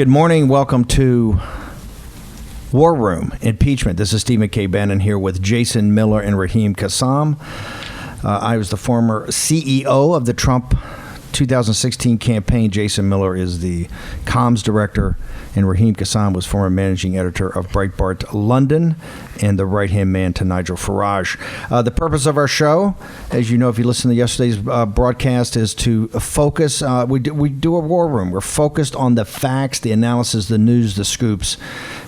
Good morning. Welcome to War Room Impeachment. This is Stephen K. Bannon here with Jason Miller and Raheem Kassam. I was the former CEO of the Trump 2016 campaign. Jason Miller is the comms director, and Raheem Kassam was former managing editor of Breitbart London and the right-hand man to Nigel Farage. The purpose of our show, as you know, if you listen to yesterday's broadcast, is to focus. We do a war room. We're focused on the facts, the analysis, the news, the scoops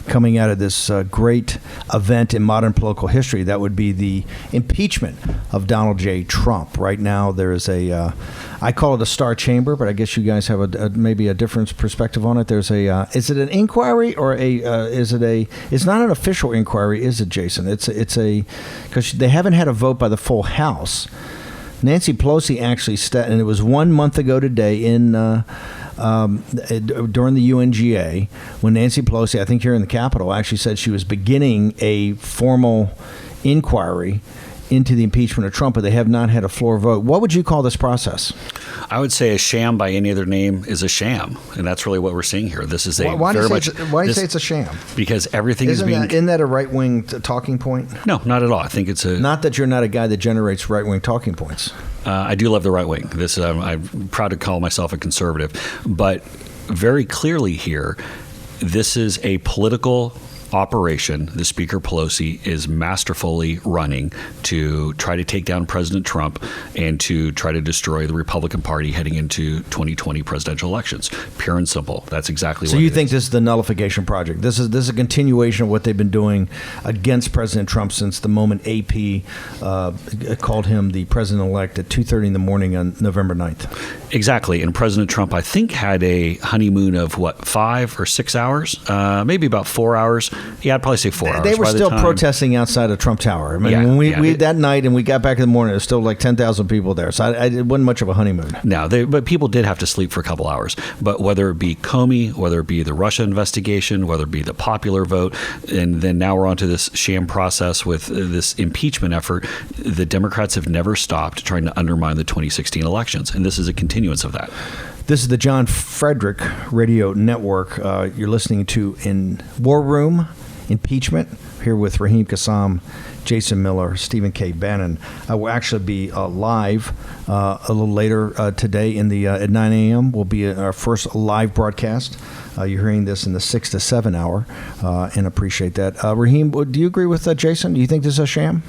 coming out of this great event in modern political history. That would be the impeachment of Donald J. Trump. Right now, there is I call it a star chamber, but I guess you guys have maybe a different perspective on it. There's is it an inquiry or it's not an official inquiry, is it, Jason? It's because they haven't had a vote by the full House. Nancy Pelosi actually, and it was 1 month ago today during the UNGA, when Nancy Pelosi, I think here in the Capitol, actually said she was beginning a formal inquiry into the impeachment of Trump, but they have not had a floor vote. What would you call this process? I would say a sham by any other name is a sham, and that's really what we're seeing here. This is why do you say it's a sham? Because everything isn't that a right-wing talking point? No, not at all. I think it's not that you're not a guy that generates right-wing talking points. I do love the right wing. I'm proud to call myself a conservative, but very clearly here, this is a political operation the Speaker Pelosi is masterfully running to try to take down President Trump and to try to destroy the Republican Party heading into 2020 presidential elections. Pure and simple. That's exactly what it is. So you think this is the nullification project? This is a continuation of what they've been doing against President Trump since the moment AP called him the president-elect at 2:30 in the morning on November 9th. Exactly. And President Trump, I think, had a honeymoon of 5 or 6 hours? Maybe about 4 hours. Yeah, I'd probably say 4 hours. They were still protesting outside of Trump Tower. I mean, when we that night and we got back in the morning, there was still like 10,000 people there. So it wasn't much of a honeymoon. No, but people did have to sleep for a couple hours. But whether it be Comey, whether it be the Russia investigation, whether it be the popular vote, and then now we're onto this sham process with this impeachment effort, the Democrats have never stopped trying to undermine the 2016 elections. And this is a continuance of that. This is the John Frederick Radio Network. You're listening to in War Room Impeachment, here with Raheem Kassam, Jason Miller, Stephen K. Bannon. I will actually be live a little later today at 9 a.m. will be our first live broadcast. You're hearing this in the 6 to 7 hour, and appreciate that. Raheem, do you agree with Jason? Do you think this is a sham?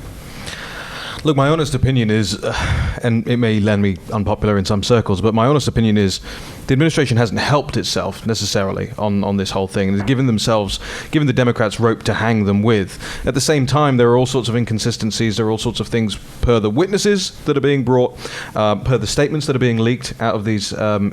Look, my honest opinion is, and it may land me unpopular in some circles, but my honest opinion is the administration hasn't helped itself necessarily on this whole thing. They've given the Democrats rope to hang them with. At the same time, there are all sorts of inconsistencies. There are all sorts of things per the witnesses that are being brought, per the statements that are being leaked out of these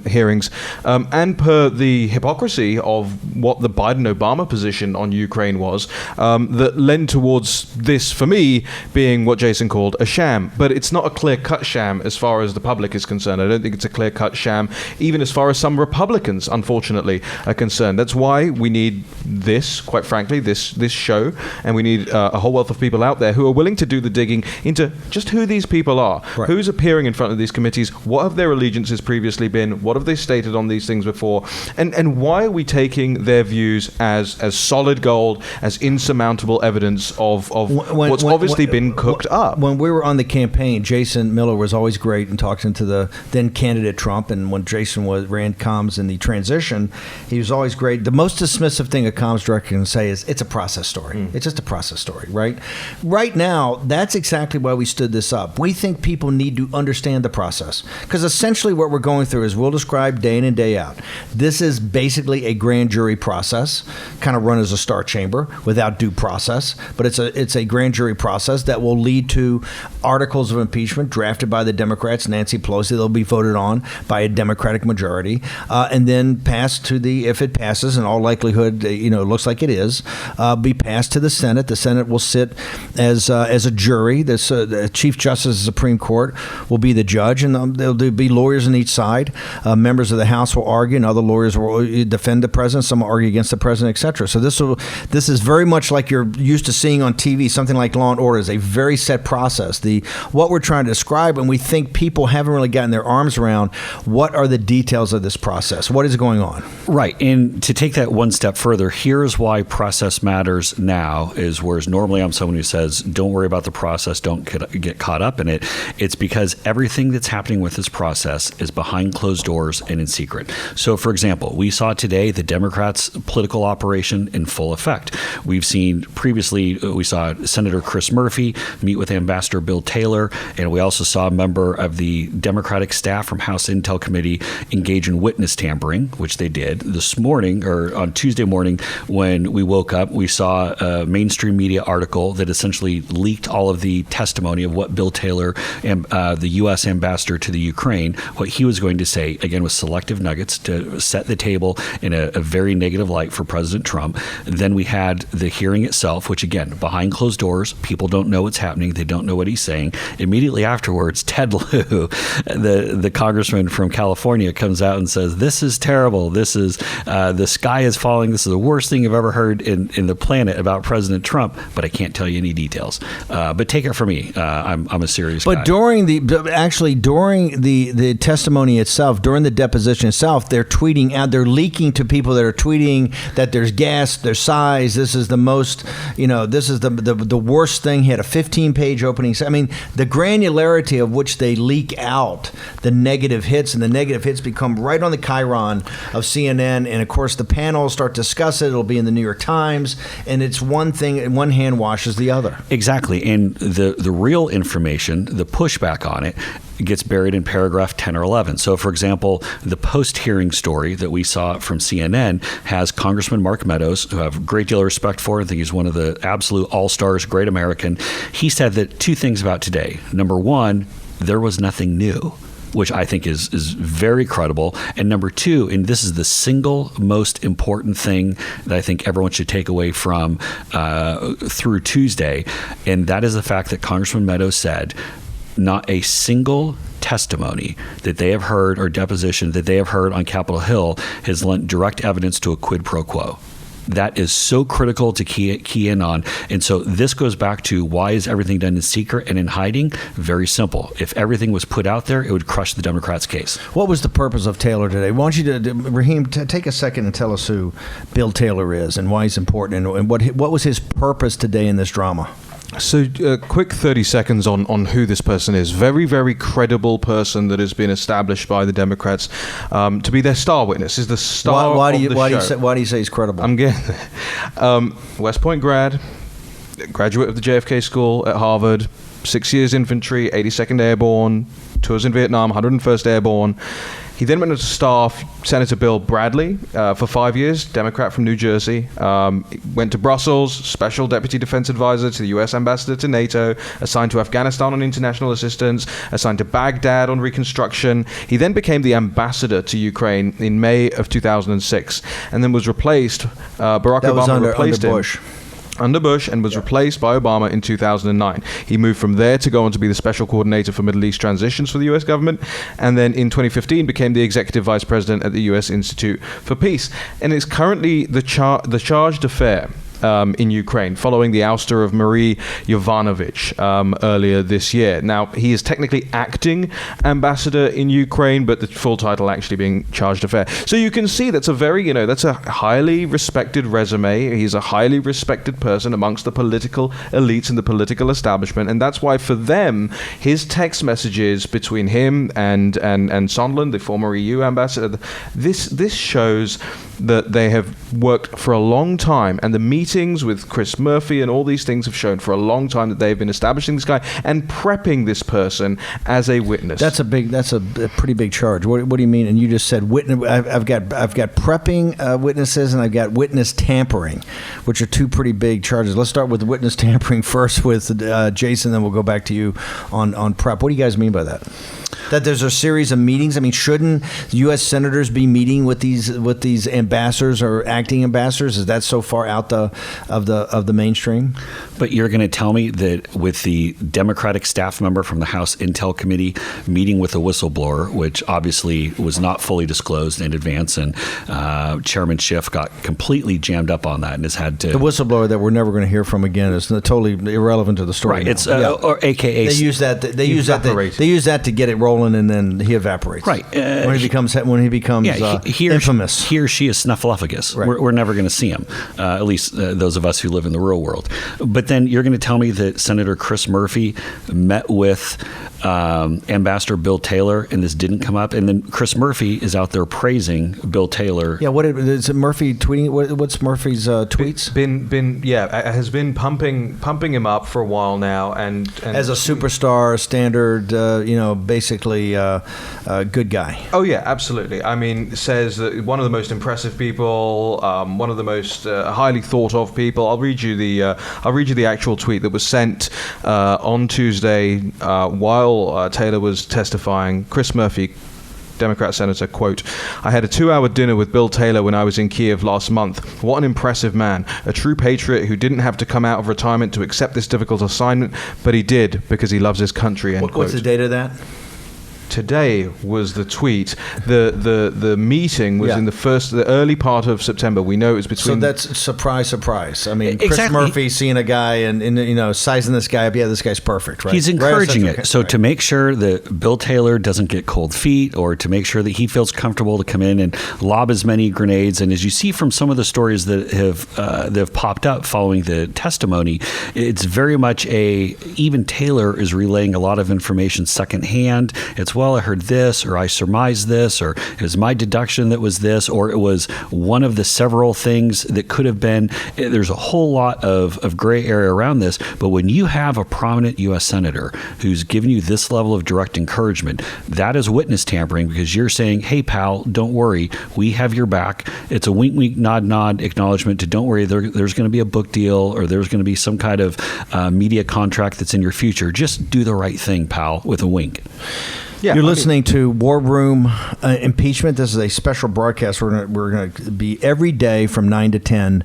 hearings, and per the hypocrisy of what the Biden-Obama position on Ukraine was, that led towards this, for me, being what Jason called a sham. But it's not a clear-cut sham as far as the public is concerned. I don't think it's a clear-cut sham, even as far as some Republicans, unfortunately, are concerned. That's why we need this, quite frankly, this show, and we need a whole wealth of people out there who are willing to do the digging into just who these people are, right. Who's appearing in front of these committees, what have their allegiances previously been, what have they stated on these things before, and why are we taking their views as solid gold, as insurmountable evidence of what's obviously been cooked up. When we were on the campaign, Jason Miller was always great in talking to the then candidate Trump, and when Jason ran comms in the transition, he was always great. The most dismissive thing a comms director can say is it's a process story. It's just a process story, right? Right now, that's exactly why we stood this up. We think people need to understand the process, because essentially what we're going through is we'll describe day in and day out. This is basically a grand jury process, kind of run as a star chamber without due process, but it's a grand jury process that will lead to articles of impeachment drafted by the Democrats, Nancy Pelosi. They'll be voted on by a Democratic majority. And then passed to if it passes, in all likelihood, it looks like it is, be passed to the Senate. The Senate will sit as a jury. The Chief Justice of the Supreme Court will be the judge, and there'll be lawyers on each side. Members of the House will argue, and other lawyers will defend the president. Some will argue against the president, etc. So this is very much like you're used to seeing on TV. Something like Law and Order is a very set process. process. What we're trying to describe, and we think people haven't really gotten their arms around what are the details of this process. What is going on? Right. And to take that one step further, here's why process matters now is whereas normally I'm someone who says, don't worry about the process, don't get caught up in it. It's because everything that's happening with this process is behind closed doors and in secret. So, for example, we saw today the Democrats' political operation in full effect. We've seen previously, we saw Senator Chris Murphy meet with Ambassador Bill Taylor, and we also saw a member of the Democratic staff from House Intel Committee engage in witness tampering, which they did this morning, or on Tuesday morning when we woke up. We saw a mainstream media article that essentially leaked all of the testimony of what Bill Taylor, the U.S. ambassador to the Ukraine, what he was going to say, again with selective nuggets to set the table in a very negative light for President Trump. Then we had the hearing itself, which again, behind closed doors, people don't know what's happening. They don't know what he's saying. Immediately afterwards, Ted Lieu, the congressman from California, comes out and says, this is terrible. This is, the sky is falling. This is the worst thing I've ever heard in the planet about President Trump, but I can't tell you any details. But take it from me. I'm a serious guy. But during the testimony itself, during the deposition itself, they're tweeting out, they're leaking to people that are tweeting that there's gas, there's size, this is the most, this is the worst thing. He had a 15-page opening. I mean, the granularity of which they leak out the negative hits, and the negative hits become right on the chyron of CNN, and of course the panels start to discuss it. It'll be in the New York Times, and it's one thing, and one hand washes the other. Exactly, and the real information, the pushback on it, gets buried in paragraph 10 or 11. So, for example, the post-hearing story that we saw from CNN has Congressman Mark Meadows, who I have a great deal of respect for. I think he's one of the absolute all-stars, great American. He said that two things about today. Number one, there was nothing new, which I think is very credible. And number two, and this is the single most important thing that I think everyone should take away from through Tuesday, and that is the fact that Congressman Meadows said not a single testimony that they have heard or deposition that they have heard on Capitol Hill has lent direct evidence to a quid pro quo. That is so critical to key in on. And so this goes back to why is everything done in secret and in hiding? Very simple. If everything was put out there, it would crush the Democrats' case. What was the purpose of Taylor today? Why don't you, Raheem, take a second and tell us who Bill Taylor is and why he's important, and what was his purpose today in this drama? So, quick 30 seconds on who this person is. Very, very credible person that has been established by the Democrats to be their star witness. Is the star why of the show. Why do you say he's credible? I'm getting there. West Point graduate of the JFK School at Harvard, 6 years infantry, 82nd Airborne, tours in Vietnam, 101st Airborne. He then went on to staff Senator Bill Bradley for 5 years, Democrat from New Jersey. Went to Brussels, Special Deputy Defense Advisor to the U.S. Ambassador to NATO, assigned to Afghanistan on international assistance, assigned to Baghdad on reconstruction. He then became the ambassador to Ukraine in May of 2006, and then was replaced. Barack Obama replaced him. Under Bush, and was replaced by Obama in 2009. He moved from there to go on to be the special coordinator for Middle East transitions for the U.S. government, and then in 2015 became the executive vice president at the U.S. Institute for Peace, and is currently the charge d'affaires in Ukraine, following the ouster of Marie Yovanovitch earlier this year. Now, he is technically acting ambassador in Ukraine, but the full title actually being charge d'affaires. So you can see that's a highly respected resume. He's a highly respected person amongst the political elites and the political establishment, and that's why for them, his text messages between him and Sondland, the former EU ambassador, this shows that they have worked for a long time, and the meetings with Chris Murphy and all these things have shown for a long time that they've been establishing this guy and prepping this person as a witness. That's a pretty big charge. What do you mean? And you just said witness. I've got prepping witnesses, and I've got witness tampering, which are two pretty big charges. Let's start with witness tampering first with Jason, then we'll go back to you on prep. What do you guys mean by that? That there's a series of meetings. I mean, shouldn't U.S. senators be meeting with these ambassadors or acting ambassadors? Is that so far out of the mainstream? But you're going to tell me that with the Democratic staff member from the House Intel Committee meeting with a whistleblower, which obviously was not fully disclosed in advance, and Chairman Schiff got completely jammed up on that and has had to... The whistleblower that we're never going to hear from again is totally irrelevant to the story. Right. Now. It's or AKA... They use that to get it rolling, and then he evaporates. Right. When he becomes infamous. He or she is snuffleupagus. Right. We're never going to see him, at least those of us who live in the real world. But then you're going to tell me that Senator Chris Murphy met with Ambassador Bill Taylor, and this didn't come up, and then Chris Murphy is out there praising Bill Taylor. Yeah, what is it? Murphy tweeting? What's Murphy's tweets? Has been pumping him up for a while now, and as a superstar, standard, basically good guy. Oh yeah, absolutely. I mean, says that one of the most impressive people, one of the most highly thought of people. I'll read you the actual tweet that was sent on Tuesday while Taylor was testifying. Chris Murphy, Democrat senator, quote, "I had a 2-hour dinner with Bill Taylor when I was in Kiev last month. What an impressive man. A true patriot who didn't have to come out of retirement to accept this difficult assignment, but he did because he loves his country," end quote. What's the date of that? Today was the tweet. The meeting was in the early part of September. We know it was between. So that's surprise. I mean, Chris Exactly. Murphy seeing a guy and sizing this guy up. Yeah, this guy's perfect, right? He's encouraging right? it. So to make sure that Bill Taylor doesn't get cold feet, or to make sure that he feels comfortable to come in and lob as many grenades. And as you see from some of the stories that have popped up following the testimony, it's very much even Taylor is relaying a lot of information secondhand. It's, well, I heard this, or I surmised this, or it was my deduction that was this, or it was one of the several things that could have been. There's a whole lot of gray area around this. But when you have a prominent U.S. senator who's giving you this level of direct encouragement, that is witness tampering, because you're saying, hey, pal, don't worry. We have your back. It's a wink, wink, nod, nod acknowledgement to don't worry. There's going to be a book deal, or there's going to be some kind of media contract that's in your future. Just do the right thing, pal, with a wink. Yeah, You're listening to War Room Impeachment. This is a special broadcast. We're going to be every day from 9 to 10,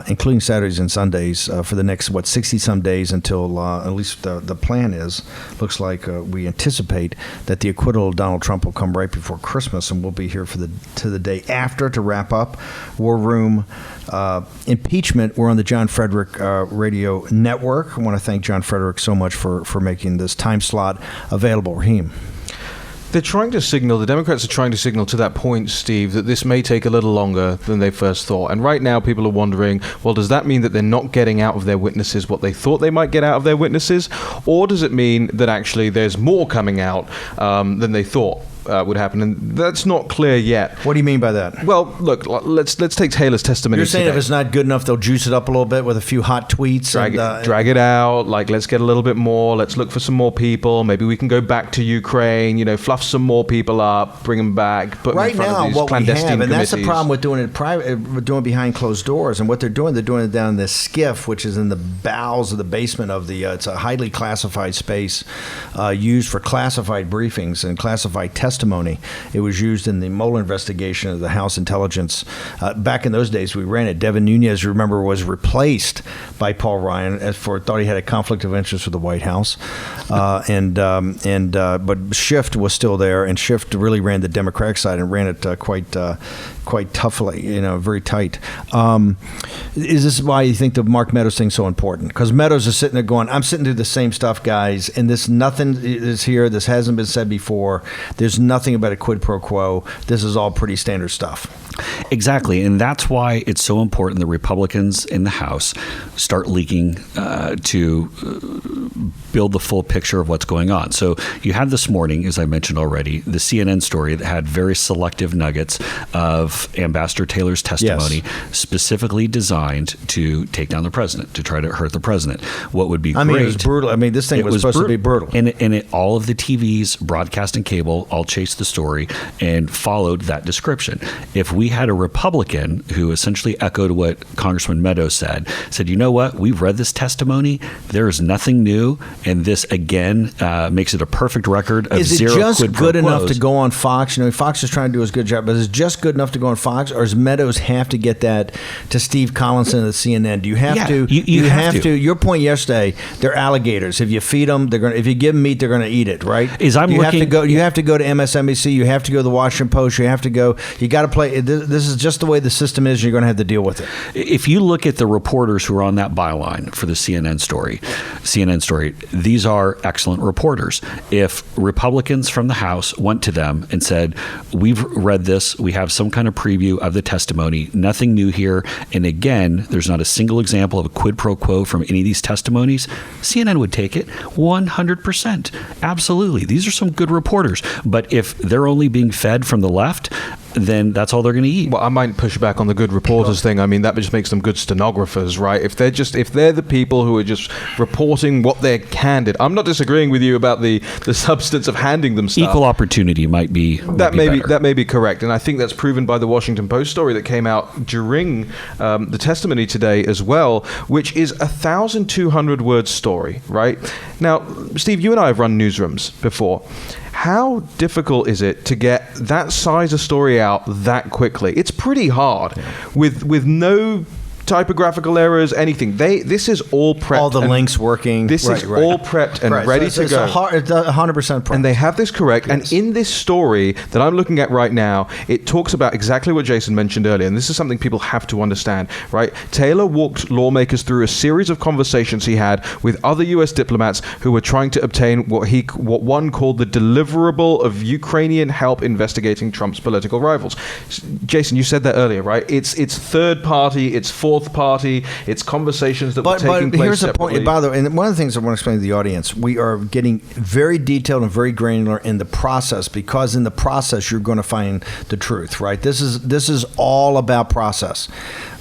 including Saturdays and Sundays, for the next, 60-some days until, at least the plan is, looks like we anticipate that the acquittal of Donald Trump will come right before Christmas, and we'll be here to the day after to wrap up War Room Impeachment. We're on the John Frederick Radio Network. I want to thank John Frederick so much for making this time slot available. Raheem. The Democrats are trying to signal to that point, Steve, that this may take a little longer than they first thought. And right now people are wondering, well, does that mean that they're not getting out of their witnesses what they thought they might get out of their witnesses? Or does it mean that actually there's more coming out than they thought would happen? And that's not clear yet. What do you mean by that? Well, look, let's take Taylor's testimony. You're saying today. If it's not good enough, they'll juice it up a little bit with a few hot tweets. Drag it out. Like, let's get a little bit more. Let's look for some more people. Maybe we can go back to Ukraine, fluff some more people up, bring them back, put them in front of these clandestine committees. And that's the problem with doing it private, doing behind closed doors. And what they're doing it down in this skiff, which is in the bowels of the basement of it's a highly classified space used for classified briefings and classified testimony. It was used in the Mueller investigation of the House Intelligence. Back in those days, we ran it. Devin Nunes, remember, was replaced by Paul Ryan thought he had a conflict of interest with the White House. But Schiff was still there, and Schiff really ran the Democratic side and ran it quite toughly, very tight. Is this why you think the Mark Meadows thing's so important? Because Meadows is sitting there going, I'm sitting through the same stuff, guys, and nothing is here. This hasn't been said before. There's nothing about a quid pro quo. This is all pretty standard stuff. Exactly, and that's why it's so important the Republicans in the House start leaking to build the full picture of what's going on. So you had this morning, as I mentioned already, the CNN story that had very selective nuggets of Ambassador Taylor's testimony, specifically designed to take down the president, to try to hurt the president. What would be great... it was brutal. This thing was supposed to be brutal. And all of the TVs, broadcast and cable, all chased the story and followed that description. If we had a Republican who essentially echoed what Congressman Meadows said, you know what, we've read this testimony, there is nothing new, and this again makes it a perfect record of zero quid pro quos. Is it just good enough to go on Fox? Fox is trying to do a good job, but is it just good enough to go on Fox, or does Meadows have to get that to Steve Collinson at CNN? Do you have to? You have to. Your point yesterday, they're alligators. If you feed them, they're going. If you give them meat, they're going to eat it, right? You have to go to MSNBC. You have to go to the Washington Post. You have to go. You got to play. This is just the way the system is. You're going to have to deal with it. If you look at the reporters who are on that byline for the CNN story, these are excellent reporters. If Republicans from the House went to them and said, we've read this, we have some kind of preview of the testimony, nothing new here, and again, there's not a single example of a quid pro quo from any of these testimonies, CNN would take it 100%. Absolutely. These are some good reporters. But if they're only being fed from the left, then that's all they're going to eat. Well, I might push back on the good reporters thing. I mean, that just makes them good stenographers, right? If they're the people who are just reporting what they're candid. I'm not disagreeing with you about the substance of handing them stuff. Equal opportunity might be that may be correct, and I think that's proven by the Washington Post story that came out during the testimony today as well, which is 1,200 word story, right? Now, Steve, you and I have run newsrooms before. How difficult is it to get that size of story out that quickly? It's pretty hard with no typographical errors, anything. This is all prepped. All the links working. This is all prepped and ready to go. It's 100% prepped. And they have this correct. Yes. And in this story that I'm looking at right now, it talks about exactly what Jason mentioned earlier. And this is something people have to understand, right? Taylor walked lawmakers through a series of conversations he had with other U.S. diplomats who were trying to obtain what one called the deliverable of Ukrainian help investigating Trump's political rivals. Jason, you said that earlier, right? It's third party, it's fourth party, it's conversations that were taking place separately. But here's the point, by the way, and one of the things I want to explain to the audience, we are getting very detailed and very granular in the process, because in the process you're going to find the truth, right? This is all about process.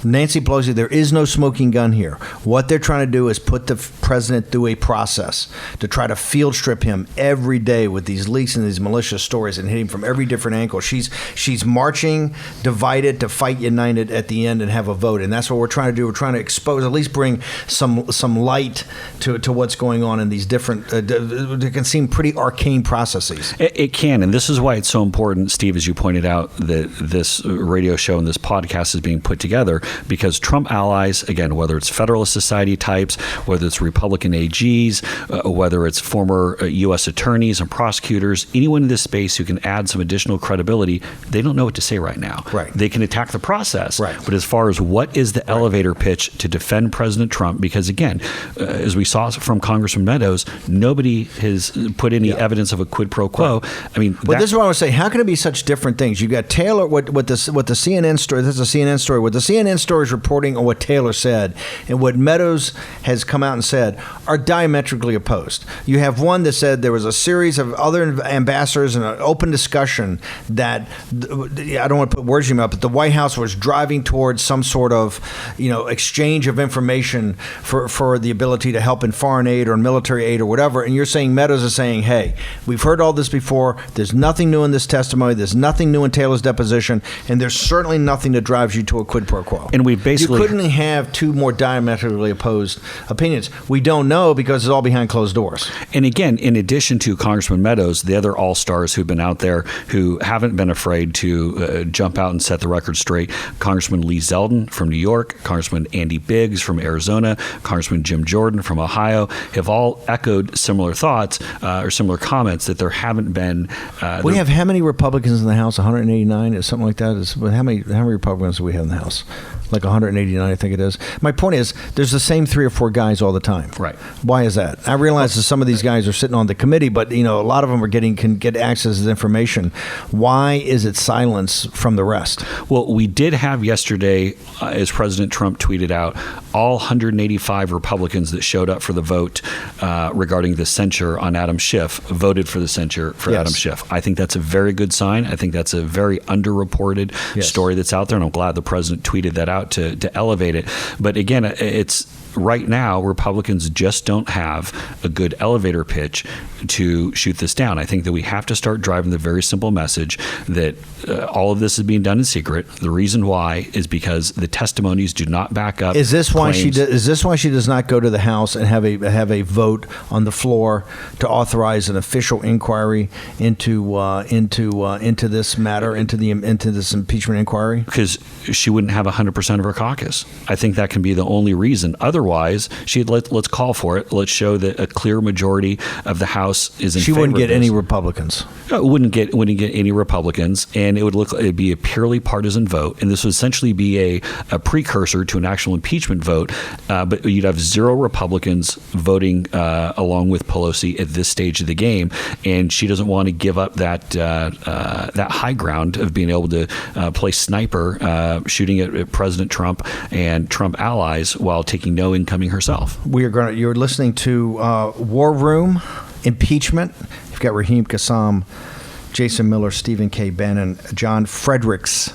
Nancy Pelosi, there is no smoking gun here. What they're trying to do is put the president through a process to try to field strip him every day with these leaks and these malicious stories and hit him from every different angle. She's marching divided to fight united at the end and have a vote, and that's what we're trying to do. We're trying to expose, at least bring some light to what's going on in these different, they can seem pretty arcane processes. It can, and this is why it's so important, Steve, as you pointed out, that this radio show and this podcast is being put together, because Trump allies, again, whether it's Federalist Society types, whether it's Republican AGs, whether it's former U.S. attorneys and prosecutors, anyone in this space who can add some additional credibility, they don't know what to say right now. Right. They can attack the process. Right. But as far as what is the elevator pitch to defend President Trump, because again, as we saw from Congressman Meadows, nobody has put any evidence of a quid pro quo. Right. I mean, but this is what I was saying. How can it be such different things? You got Taylor, what the CNN story. This is a CNN story. What the CNN story is reporting on what Taylor said and what Meadows has come out and said are diametrically opposed. You have one that said there was a series of other ambassadors and an open discussion that, I don't want to put words in your mouth, but the White House was driving towards some sort of exchange of information for the ability to help in foreign aid or military aid or whatever. And you're saying Meadows is saying, hey, we've heard all this before. There's nothing new in this testimony. There's nothing new in Taylor's deposition. And there's certainly nothing that drives you to a quid pro quo. And we basically, you couldn't have two more diametrically opposed opinions. We don't know because it's all behind closed doors. And again, in addition to Congressman Meadows, the other all-stars who've been out there who haven't been afraid to jump out and set the record straight, Congressman Lee Zeldin from New York, Congressman Andy Biggs from Arizona, Congressman Jim Jordan from Ohio, have all echoed similar thoughts or similar comments that there haven't been. We have how many Republicans in the House? 189 or something like that? How many Republicans do we have in the House? Like 189, I think it is. My point is, there's the same 3 or 4 guys all the time. Right. Why is that? I realize that some of these guys are sitting on the committee, but a lot of them can get access to information. Why is it silence from the rest? Well, we did have yesterday, as President Trump tweeted out, all 185 Republicans that showed up for the vote regarding the censure on Adam Schiff voted for the censure for Adam Schiff. I think that's a very good sign. I think that's a very underreported story that's out there, and I'm glad the president tweeted that out to elevate it. But again, it's right now, Republicans just don't have a good elevator pitch to shoot this down. I think that we have to start driving the very simple message that all of this is being done in secret. The reason why is because the testimonies do not back up. Is this why claims. Is this why she does not go to the House and have a vote on the floor to authorize an official inquiry into this matter, into this impeachment inquiry? Because she wouldn't have 100% of her caucus. I think that can be the only reason. Otherwise, let's call for it. Let's show that a clear majority of the House is in favor. She wouldn't get of this. any Republicans. No, wouldn't get any Republicans, and it'd be a purely partisan vote, and this would essentially be a precursor to an actual impeachment vote. But you'd have 0 Republicans voting along with Pelosi at this stage of the game, and she doesn't want to give up that high ground of being able to play sniper, shooting at President Trump and Trump allies while taking no incoming herself. You're listening to War Room. Impeachment. You've got Raheem Kassam, Jason Miller, Stephen K. Bannon, John Fredericks,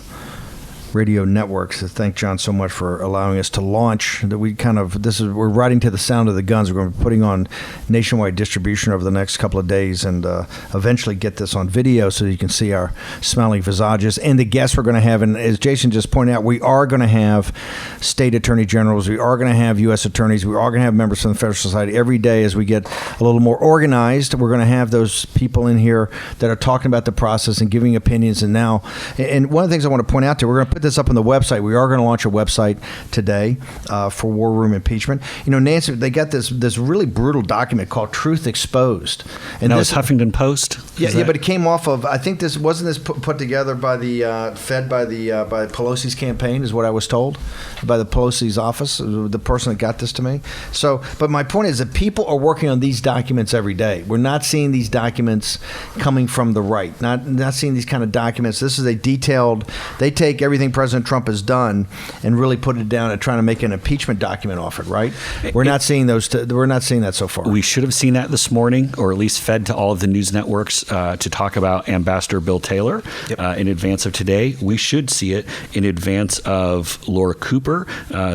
Radio Network. So thank John so much for allowing us to launch. That we're riding to the sound of the guns. We're going to be putting on nationwide distribution over the next couple of days, and eventually get this on video so you can see our smiling visages and the guests we're going to have. And as Jason just pointed out, we are going to have state attorney generals. We are going to have U.S. attorneys. We are going to have members from the Federal Society. Every day as we get a little more organized, we're going to have those people in here that are talking about the process and giving opinions. And one of the things I want to point out to, we're going to put this up on the website. We are going to launch a website today for War Room Impeachment. Nancy, they got this really brutal document called Truth Exposed. And that was Huffington Post? Yeah, but it came off of, I think this put together by fed by Pelosi's campaign, is what I was told, by the Pelosi's office, the person that got this to me. So, but my point is that people are working on these documents every day. We're not seeing these documents coming from the right, not seeing these kind of documents. This is they take everything President Trump has done and really put it down and trying to make an impeachment document off it, right? We're not seeing we're not seeing that so far. We should have seen that this morning, or at least fed to all of the news networks to talk about Ambassador Bill Taylor in advance of today. We should see it in advance of Laura Cooper,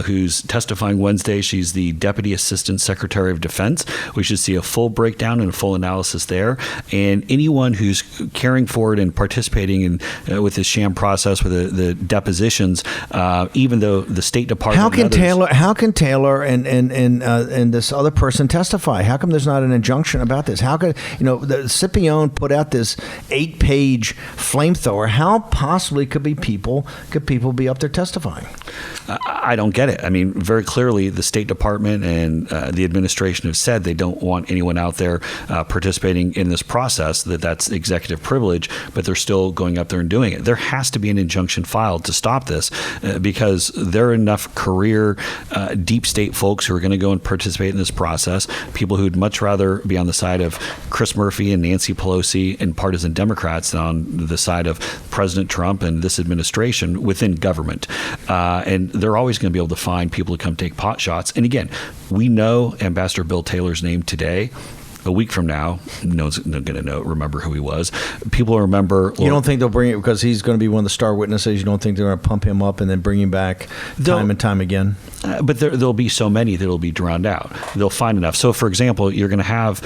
who's testifying Wednesday. She's the Deputy Assistant Secretary of Defense. We should see a full breakdown and a full analysis there. And anyone who's carrying forward and participating in with this sham process with the depositions, even though the State Department. How can Taylor and this other person testify? How come there's not an injunction about this? How could the Scipione put out this 8-page flamethrower? How possibly could people be up there testifying? I don't get it. I mean, very clearly, the State Department and the administration have said they don't want anyone out there participating in this process. That's executive privilege, but they're still going up there and doing it. There has to be an injunction filed to stop this because there are enough career deep state folks who are going to go and participate in this process, people who'd much rather be on the side of Chris Murphy and Nancy Pelosi and partisan Democrats than on the side of President Trump and this administration within government. And they're always going to be able to find people to come take pot shots. And again, we know Ambassador Bill Taylor's name today. A week from now, no one's going to remember who he was. People will remember. You don't think they'll bring it because he's going to be one of the star witnesses? You don't think they're going to pump him up and then bring him back time and time again? But there'll be so many that it'll be drowned out. They'll find enough. So, for example, you're going to have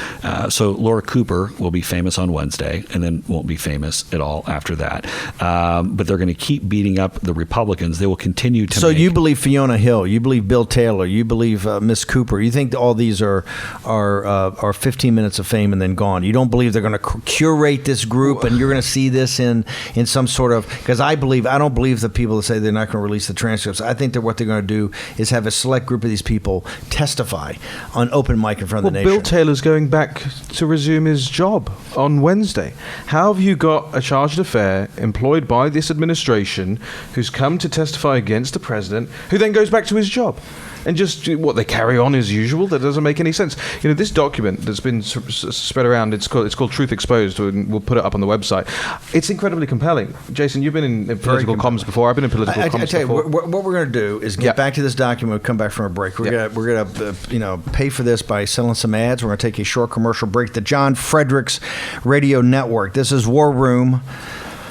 Laura Cooper will be famous on Wednesday and then won't be famous at all after that. But they're going to keep beating up the Republicans. They will continue to. So you believe Fiona Hill? You believe Bill Taylor? You believe Miss Cooper? You think all these are 15 minutes of fame and then gone? You don't believe they're going to curate this group and you're going to see this in some sort of? Because I don't believe the people that say they're not going to release the transcripts. I think that what they're going to do is have a select group of these people testify on open mic in front of the nation. Bill Taylor's going back to resume his job on Wednesday. How have you got a charged affair employed by this administration who's come to testify against the president, who then goes back to his job? And just they carry on as usual? That doesn't make any sense. This document that's been spread around, it's called Truth Exposed, and we'll put it up on the website. It's incredibly compelling. Jason, you've been in political comms before. I've been in political comms before. I tell you, what we're going to do is get back to this document. We'll come back from a break. We're going to pay for this by selling some ads. We're going to take a short commercial break. The John Fredericks Radio Network. This is War Room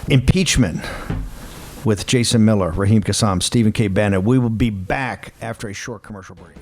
Impeachment with Jason Miller, Raheem Kassam, Stephen K. Bannon. We will be back after a short commercial break.